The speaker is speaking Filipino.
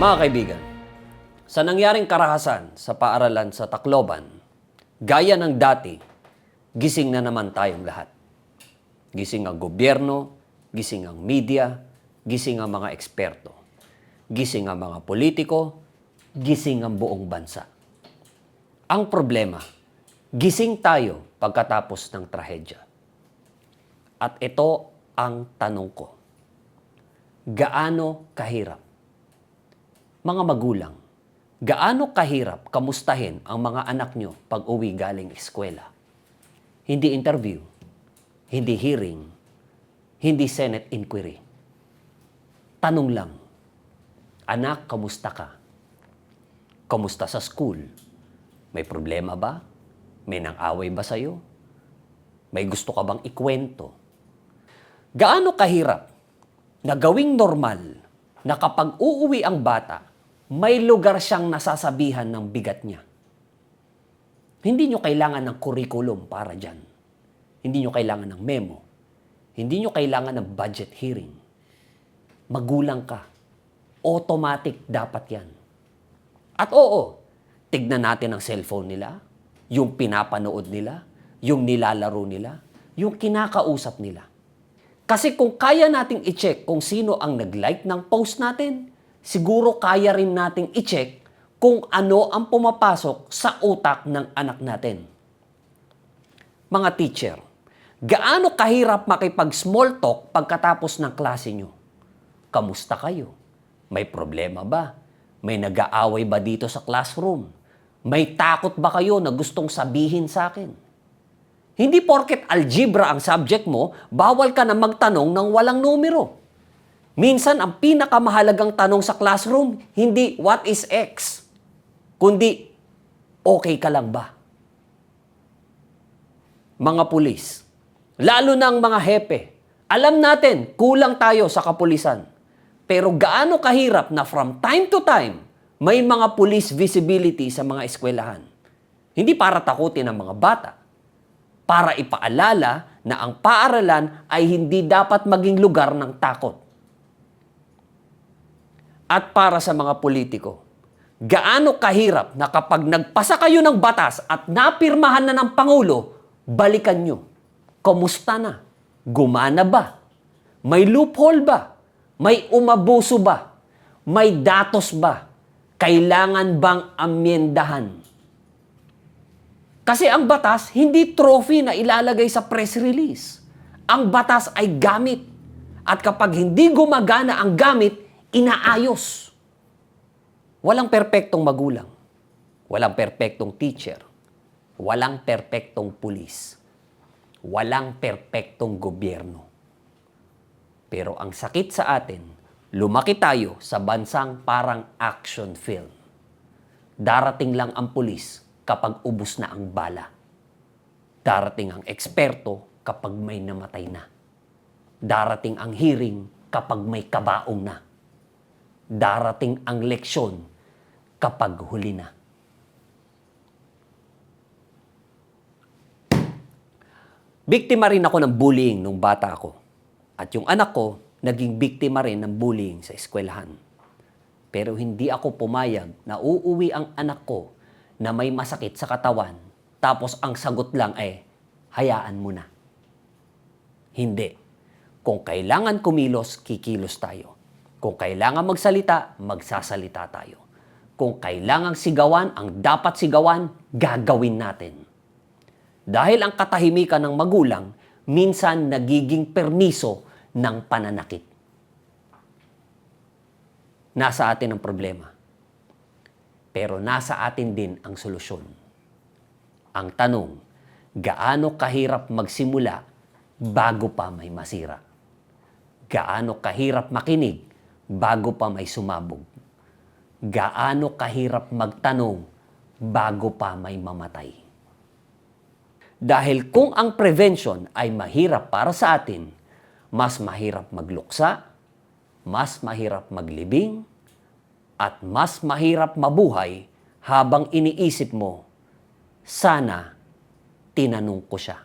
Mga kaibigan, sa nangyaring karahasan sa paaralan sa Tacloban, gaya ng dati, gising na naman tayong lahat. Gising ang gobyerno, gising ang media, gising ang mga eksperto, gising ang mga politiko, gising ang buong bansa. Ang problema, gising tayo pagkatapos ng trahedya. At ito ang tanong ko. Gaano kahirap? Mga magulang, gaano kahirap kamustahin ang mga anak nyo pag uwi galing eskwela? Hindi interview, hindi hearing, hindi Senate inquiry. Tanong lang, anak, kamusta ka? Kamusta sa school? May problema ba? May nang-away ba sa'yo? May gusto ka bang ikwento? Gaano kahirap na gawing normal na kapag uuwi ang bata, may lugar siyang nasasabihan ng bigat niya. Hindi nyo kailangan ng curriculum para dyan. Hindi nyo kailangan ng memo. Hindi nyo kailangan ng budget hearing. Magulang ka. Automatic dapat yan. At oo, tignan natin ang cellphone nila, yung pinapanood nila, yung nilalaro nila, yung kinakausap nila. Kasi kung kaya nating i-check kung sino ang nag-like ng post natin, siguro kaya rin nating i-check kung ano ang pumapasok sa utak ng anak natin. Mga teacher, gaano kahirap makipag-small talk pagkatapos ng klase nyo? Kamusta kayo? May problema ba? May nag-aaway ba dito sa classroom? May takot ba kayo na gustong sabihin sa akin? Hindi porket algebra ang subject mo, bawal ka na magtanong ng walang numero. Minsan, ang pinakamahalagang tanong sa classroom, hindi what is X, kundi okay ka lang ba? Mga pulis, lalo na ang mga hepe, alam natin, kulang tayo sa kapulisan. Pero gaano kahirap na from time to time, may mga police visibility sa mga eskwelahan. Hindi para takutin ang mga bata, para ipaalala na ang paaralan ay hindi dapat maging lugar ng takot. At para sa mga politiko, gaano kahirap na kapag nagpasa kayo ng batas at napirmahan na ng Pangulo, balikan nyo. Kumusta na? Gumana ba? May loophole ba? May umabuso ba? May datos ba? Kailangan bang amyendahan? Kasi ang batas, hindi trophy na ilalagay sa press release. Ang batas ay gamit. At kapag hindi gumagana ang gamit, inaayos. Walang perpektong magulang. Walang perpektong teacher. Walang perpektong pulis. Walang perpektong gobyerno. Pero ang sakit sa atin, lumaki tayo sa bansang parang action film. Darating lang ang pulis kapag ubos na ang bala. Darating ang eksperto kapag may namatay na. Darating ang hearing kapag may kabaong na. Darating ang leksyon kapag huli na. Biktima rin ako ng bullying nung bata ako. At yung anak ko, naging biktima rin ng bullying sa eskwelahan. Pero hindi ako pumayag na uuwi ang anak ko na may masakit sa katawan, tapos ang sagot lang ay, hayaan mo na. Hindi. Kung kailangan kumilos, kikilos tayo. Kung kailangan magsalita, magsasalita tayo. Kung kailangang sigawan, ang dapat sigawan, gagawin natin. Dahil ang katahimikan ng magulang, minsan nagiging permiso ng pananakit. Nasa atin ang problema. Pero nasa atin din ang solusyon. Ang tanong, gaano kahirap magsimula bago pa may masira? Gaano kahirap makinig bago pa may sumabog? Gaano kahirap magtanong bago pa may mamatay? Dahil kung ang prevention ay mahirap para sa atin, mas mahirap magluksa, mas mahirap maglibing, at mas mahirap mabuhay habang iniisip mo, sana tinanong ko siya.